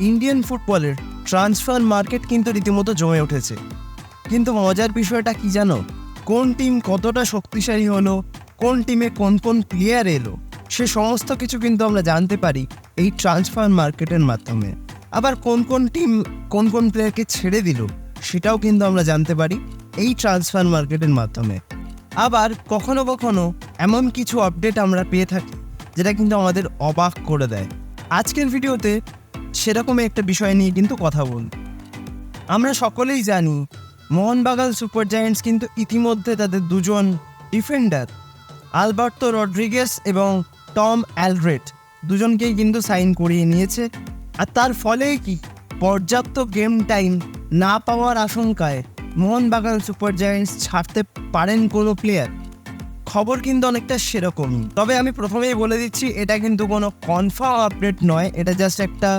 Indian ফুটবলের transfer market কিন্তু রীতিমতো জমে উঠেছে। কিন্তু মজার বিষয়টা কি জানো? কোন টিম কতটা শক্তিশালী হলো, কোন টিমে কোন কোন প্লেয়ার এলো, সে সমস্ত কিছু কিন্তু আমরা জানতে পারি এই ট্রান্সফার মার্কেটের মাধ্যমে। আবার কোন কোন টিম কোন কোন প্লেয়ারকে ছেড়ে দিল, সেটাও কিন্তু আমরা জানতে পারি এই ট্রান্সফার মার্কেটের মাধ্যমে। আবার কখনো কখনো এমন কিছু আপডেট আমরা পেয়ে থাকি যেটা কিন্তু আমাদের অবাক করে দেয়। আজকের ভিডিওতে সেরকম একটা বিষয় নিয়ে কিন্তু কথা বলব। আমরা সকলেই জানি মোহনবাগান সুপার জায়ান্টস কিন্তু ইতিমধ্যে তাদের দুজন ডিফেন্ডার আলবার্তো রড্রিগেস এবং টম অ্যালড্রেট দুজনকেই কিন্তু সাইন করিয়ে নিয়েছে। আর তার ফলে কি পর্যাপ্ত গেম টাইম না পাওয়ার আশঙ্কায় মোহনবাগান সুপার জায়ান্টস ছাড়তে পারেন কোনো প্লেয়ার? খবর কিন্তু অনেকটা সেরকমই। তবে আমি প্রথমেই বলে দিচ্ছি, এটা কিন্তু কোনো কনফার্ম আপডেট নয়, এটা জাস্ট একটা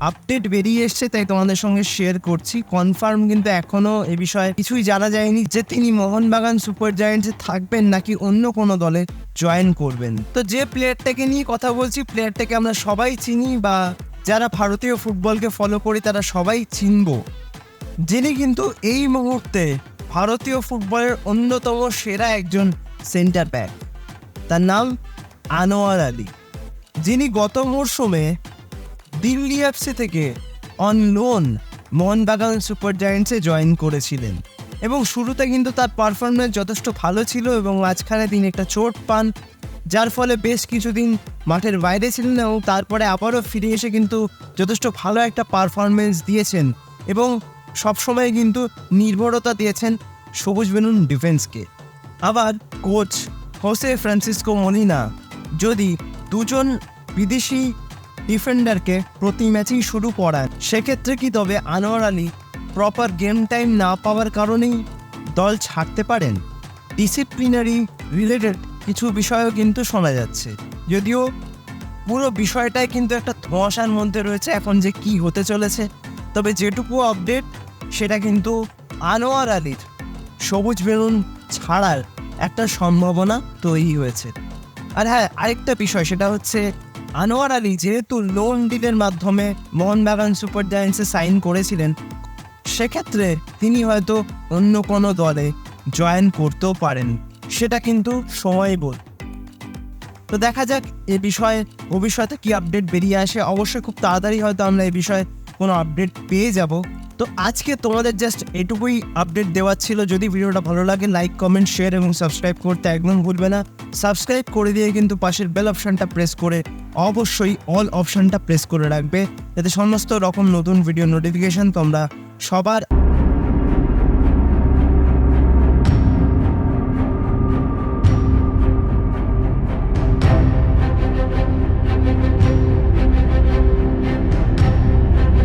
আপডেট বেরিয়ে এসছে, তাই তোমাদের সঙ্গে শেয়ার করছি। কনফার্ম কিন্তু এখনও এ বিষয়ে কিছুই জানা যায়নি যে তিনি মোহনবাগান সুপার জায়ান্টসে থাকবেন নাকি অন্য কোনো দলে জয়েন করবেন। তো যে প্লেয়ারটাকে নিয়ে কথা বলছি, প্লেয়ারটাকে আমরা সবাই চিনি, বা যারা ভারতীয় ফুটবলকে ফলো করি তারা সবাই চিনব, যিনি কিন্তু এই মুহূর্তে ভারতীয় ফুটবলের অন্যতম সেরা একজন সেন্টার ব্যাক। তার নাম আনোয়ার আলী, যিনি গত মরশুমে দিল্লি এফসি থেকে অন লোন মোহনবাগান সুপার জায়ান্টসে জয়েন করেছিলেন। এবং শুরুতে কিন্তু তার পারফরমেন্স যথেষ্ট ভালো ছিল, এবং মাঝখানে তিনি একটা চোট পান, যার ফলে বেশ কিছুদিন মাঠের বাইরে ছিলেন, এবং তারপরে আবারও ফিরে এসে কিন্তু যথেষ্ট ভালো একটা পারফরমেন্স দিয়েছেন, এবং সবসময় কিন্তু নির্ভরতা দিয়েছেন সবুজ বেলুন ডিফেন্সকে। আবার কোচ হোসে ফ্রান্সিসকো মলিনা যদি দুজন বিদেশি ডিফেন্ডারকে প্রতি ম্যাচেই শুরু করান, সেক্ষেত্রে কি তবে Anwar Ali proper game time না পাওয়ার কারণেই দল ছাড়তে পারেন? ডিসিপ্লিনারি রিলেটেড কিছু বিষয়ও কিন্তু শোনা যাচ্ছে, যদিও পুরো বিষয়টাই কিন্তু একটা ধোঁয়াশার মধ্যে রয়েছে এখন যে কি হতে চলেছে। তবে যেটুকু আপডেট, সেটা কিন্তু আনোয়ার আলীর সবুজ বেলুন ছাড়ার একটা সম্ভাবনা তৈরি হয়েছে। আর হ্যাঁ, আরেকটা বিষয়, সেটা হচ্ছে আনোয়ার আলী যেহেতু লোন ডিলের মাধ্যমে মোহনবাগান সুপার জায়ান্টসে সাইন করেছিলেন, সেক্ষেত্রে তিনি হয়তো অন্য কোনো দলে জয়েন করতেও পারেন, সেটা কিন্তু সময় বল। তো দেখা যাক এ বিষয়ে ভবিষ্যতে কি আপডেট বেরিয়ে আসে। অবশ্যই খুব তাড়াতাড়ি হয়তো আমরা এ বিষয়ে কোনো আপডেট পেয়ে যাব। তো আজকে তোমাদের জাস্ট এটুকুই আপডেট দেওয়ার ছিল। যদি ভিডিওটা ভালো লাগে, লাইক, কমেন্ট, শেয়ার এবং সাবস্ক্রাইব করতে একদম ভুলবে না। সাবস্ক্রাইব করে দিয়ে কিন্তু পাশের বেল অপশানটা প্রেস করে অবশ্যই অল অপশানটা প্রেস করে রাখবে, যাতে সমস্ত রকম নতুন ভিডিও নোটিফিকেশান তোমরা সবার